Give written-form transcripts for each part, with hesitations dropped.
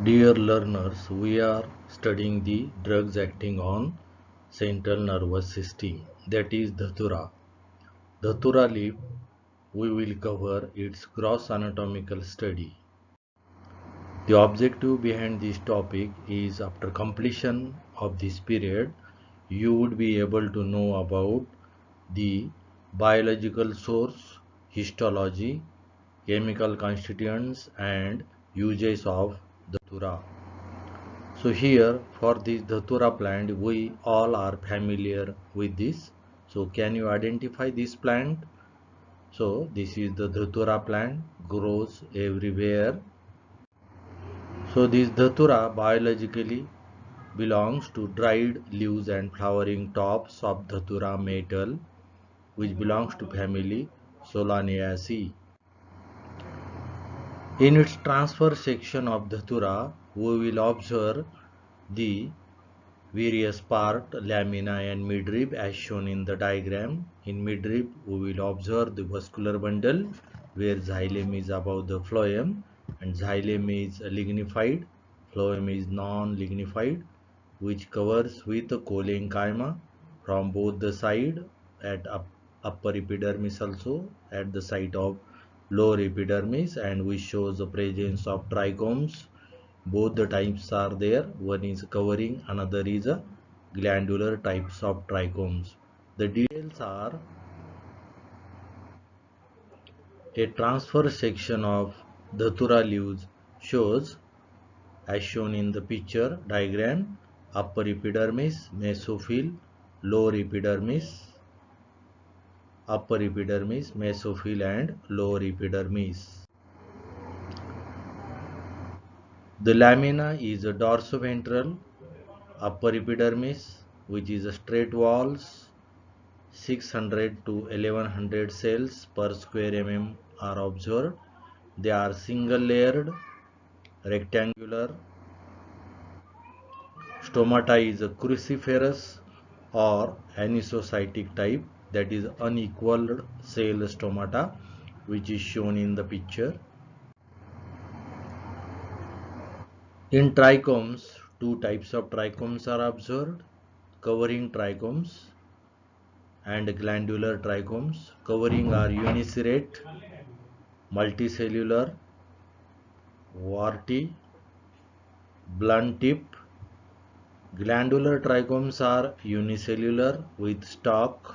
Dear learners, we are studying the drugs acting on central nervous system, that is Dhatura. Dhatura leaf, we will cover its gross anatomical study. The objective behind this topic is after completion of this period, you would be able to know about the biological source, histology, chemical constituents and uses of Dhatura. So here for this Dhatura plant, we all are familiar with this. So can you identify this plant? So this is the Dhatura plant, grows everywhere. So this Dhatura biologically belongs to dried leaves and flowering tops of Dhatura metal, which belongs to family Solanaceae. In its transfer section of Dhatura, we will observe the various part, lamina and midrib as shown in the diagram. In midrib, we will observe the vascular bundle where xylem is above the phloem and xylem is lignified, phloem is non-lignified, which covers with a cholenchyma from both the side at upper epidermis, also at the site of lower epidermis, and which shows the presence of trichomes. Both the types are there. One is covering, another is a glandular types of trichomes. The details are a transfer section of Dhatura leaves shows as shown in the picture diagram upper epidermis, mesophyll, lower epidermis, upper epidermis, mesophyll and lower epidermis. The lamina is a dorsoventral, upper epidermis which is a straight walls, 600 to 1100 cells per square mm are observed. They are single layered, rectangular. Stomata is a cruciferous or anisocytic type, that is unequal cell stomata, which is shown in the picture. In trichomes, two types of trichomes are observed, covering trichomes and glandular trichomes. Covering are unicerate, multicellular, warty, blunt tip. Glandular trichomes are unicellular with stalk,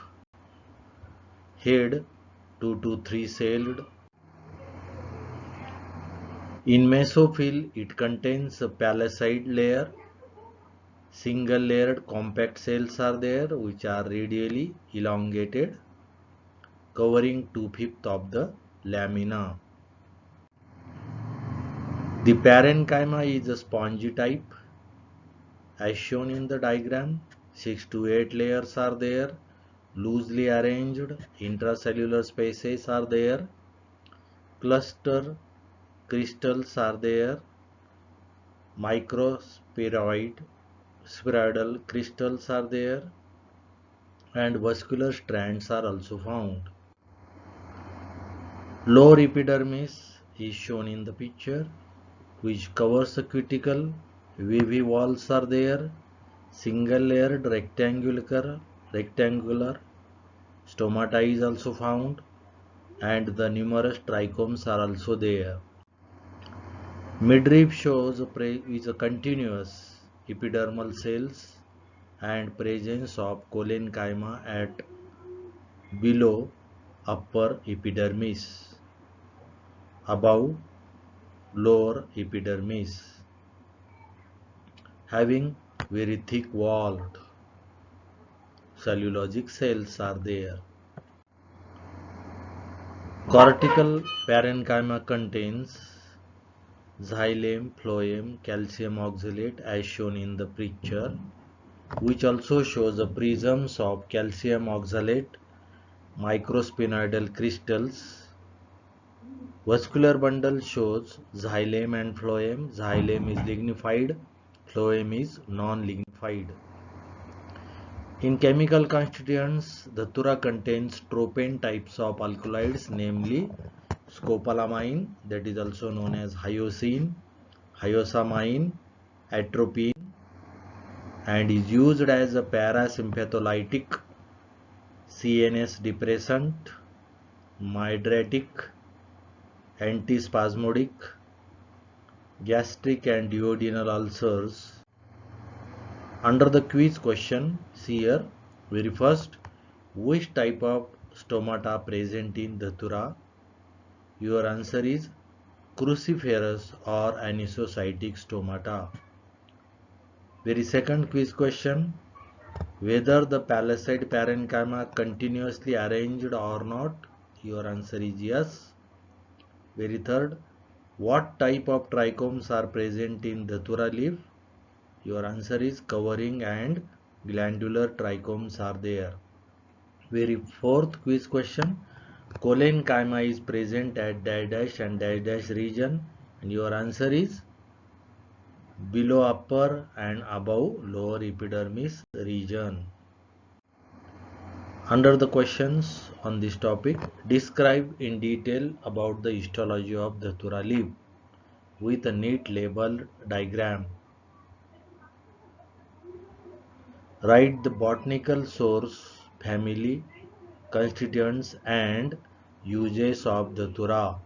head 2 to 3 celled. In mesophyll, it contains a palisade layer. Single layered compact cells are there which are radially elongated, covering 2/5 of the lamina. The parenchyma is a spongy type as shown in the diagram. 6 to 8 layers are there, loosely arranged, intracellular spaces are there, cluster crystals are there, microspheroid spheroidal crystals are there, and vascular strands are also found. Lower epidermis is shown in the picture, which covers the cuticle. Wavy walls are there, single layered rectangular stomata is also found, and the numerous trichomes are also there. Midrib shows is a continuous epidermal cells and presence of cholenchyma at below upper epidermis, above lower epidermis, having very thick walled cellulosic cells are there. Cortical parenchyma contains xylem, phloem, calcium oxalate as shown in the picture, which also shows the prisms of calcium oxalate, microspheroidal crystals. Vascular bundle shows xylem and phloem. Xylem is lignified, phloem is non-lignified. In chemical constituents, the Dhatura contains tropane types of alkaloids, namely scopolamine, that is also known as hyoscine, hyoscyamin, atropine, and is used as a parasympathetic, CNS depressant, mydriatic, antispasmodic, gastric and duodenal ulcers. Under the quiz question, see here, very first, which type of stomata present in Dhatura? Your answer is cruciferous or anisocytic stomata. Very second quiz question, whether the palisade parenchyma continuously arranged or not? Your answer is yes. Very third, what type of trichomes are present in Dhatura leaf? Your answer is covering and glandular trichomes are there. Very fourth quiz question, cholenchyma is present at dash dash and dash dash region, and your answer is below upper and above lower epidermis region. Under the questions on this topic, describe in detail about the histology of Dhatura leaf with a neat labeled diagram. Write the botanical source, family, constituents and uses of Dhatura.